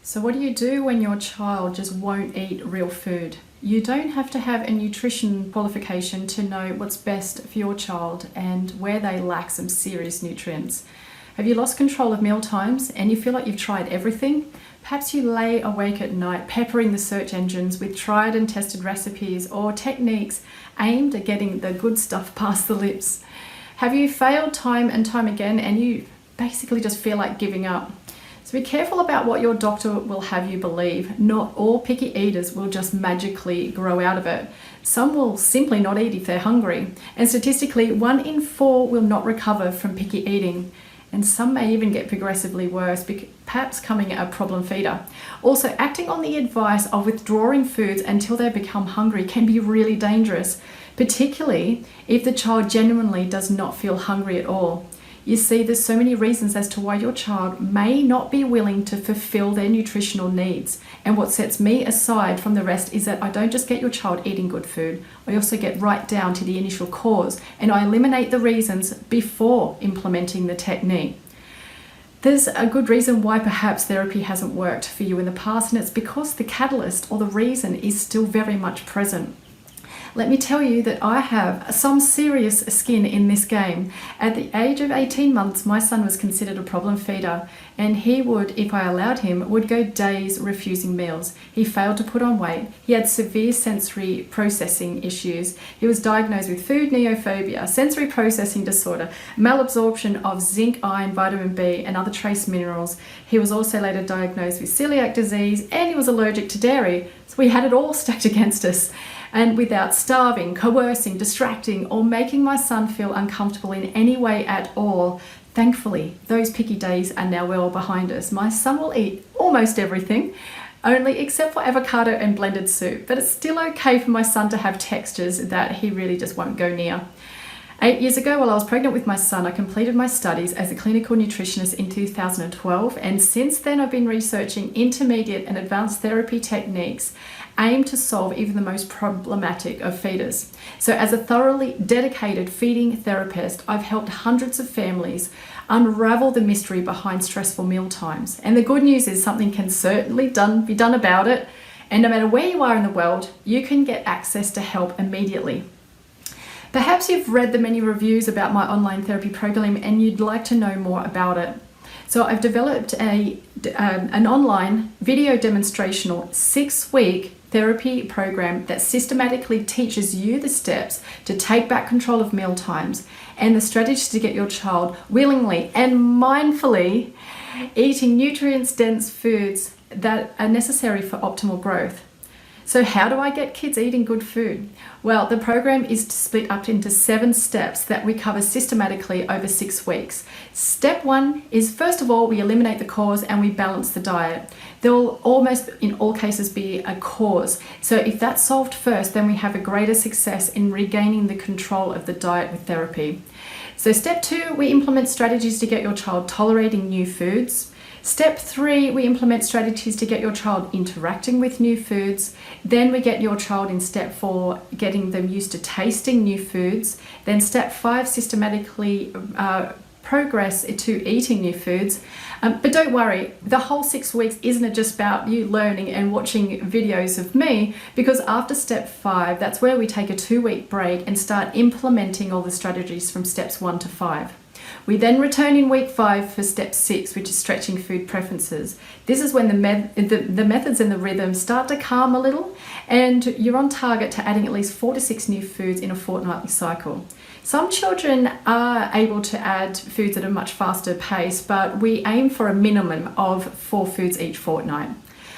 So what do you do when your child just won't eat real food? You don't have to have a nutrition qualification to know what's best for your child and where they lack some serious nutrients. Have you lost control of meal times and you feel like you've tried everything? Perhaps you lay awake at night peppering the search engines with tried and tested recipes or techniques aimed at getting the good stuff past the lips. Have you failed time and time again and you basically just feel like giving up? So be careful about what your doctor will have you believe. Not all picky eaters will just magically grow out of it. Some will simply not eat if they're hungry. And statistically, 1 in 4 will not recover from picky eating. And some may even get progressively worse, perhaps becoming a problem feeder. Also, acting on the advice of withdrawing foods until they become hungry can be really dangerous, particularly if the child genuinely does not feel hungry at all. You see, there's so many reasons as to why your child may not be willing to fulfill their nutritional needs. And what sets me aside from the rest is that I don't just get your child eating good food, I also get right down to the initial cause and I eliminate the reasons before implementing the technique. There's a good reason why perhaps therapy hasn't worked for you in the past, and it's because the catalyst or the reason is still very much present. Let me tell you that I have some serious skin in this game. At the age of 18 months, my son was considered a problem feeder, and he would, if I allowed him, would go days refusing meals. He failed to put on weight. He had severe sensory processing issues. He was diagnosed with food neophobia, sensory processing disorder, malabsorption of zinc, iron, vitamin B, and other trace minerals. He was also later diagnosed with celiac disease, and he was allergic to dairy. So we had it all stacked against us. And without starving, coercing, distracting, or making my son feel uncomfortable in any way at all, thankfully, those picky days are now well behind us. My son will eat almost everything, only except for avocado and blended soup. But it's still okay for my son to have textures that he really just won't go near. 8 years ago, while I was pregnant with my son, I completed my studies as a clinical nutritionist in 2012, and since then I've been researching intermediate and advanced therapy techniques aimed to solve even the most problematic of feeders. So as a thoroughly dedicated feeding therapist, I've helped hundreds of families unravel the mystery behind stressful meal times. And the good news is something can certainly be done about it, and no matter where you are in the world, you can get access to help immediately. Perhaps you've read the many reviews about my online therapy program and you'd like to know more about it. So I've developed an online video demonstrational 6-week therapy program that systematically teaches you the steps to take back control of meal times and the strategies to get your child willingly and mindfully eating nutrients-dense foods that are necessary for optimal growth. So how do I get kids eating good food? Well, the program is split up into 7 steps that we cover systematically over 6 weeks. Step 1 is, first of all, we eliminate the cause and we balance the diet. There will almost in all cases be a cause. So if that's solved first, then we have a greater success in regaining the control of the diet with therapy. So step 2, we implement strategies to get your child tolerating new foods. Step 3, we implement strategies to get your child interacting with new foods. Then we get your child in step 4, getting them used to tasting new foods. Then step 5, systematically progress to eating new foods. But don't worry, the whole 6 weeks isn't just about you learning and watching videos of me, because after step 5, that's where we take a 2-week break and start implementing all the strategies from steps 1 to 5. We then return in week 5 for step 6, which is stretching food preferences. This is when the methods and the rhythm start to calm a little, and you're on target to adding at least 4 to 6 new foods in a fortnightly cycle. Some children are able to add foods at a much faster pace, but we aim for a minimum of 4 foods each fortnight.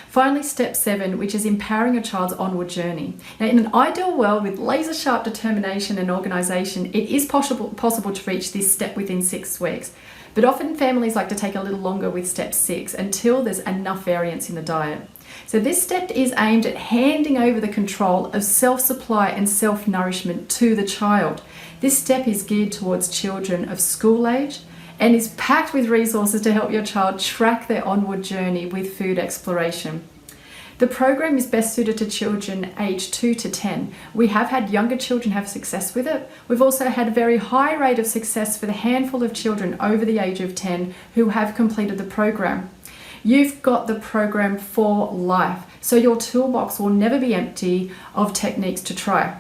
Finally, step 7, which is empowering a child's onward journey. Now, in an ideal world with laser-sharp determination and organisation, it is possible to reach this step within 6 weeks. But often families like to take a little longer with step 6 until there's enough variance in the diet. So this step is aimed at handing over the control of self-supply and self-nourishment to the child. This step is geared towards children of school age and is packed with resources to help your child track their onward journey with food exploration. The program is best suited to children aged 2 to 10. We have had younger children have success with it. We've also had a very high rate of success for the handful of children over the age of 10 who have completed the program. You've got the program for life, so your toolbox will never be empty of techniques to try.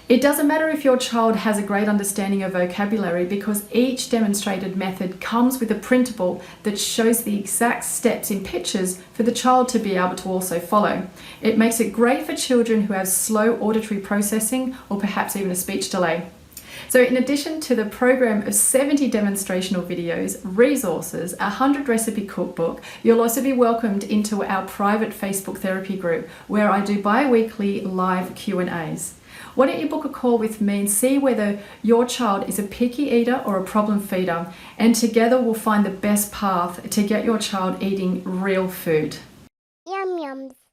It doesn't matter if your child has a great understanding of vocabulary, because each demonstrated method comes with a printable that shows the exact steps in pictures for the child to be able to also follow. It makes it great for children who have slow auditory processing or perhaps even a speech delay. So in addition to the program of 70 demonstrational videos, resources, a 100 recipe cookbook, you'll also be welcomed into our private Facebook therapy group where I do bi-weekly live Q&As. Why don't you book a call with me and see whether your child is a picky eater or a problem feeder, and together we'll find the best path to get your child eating real food. Yum yums.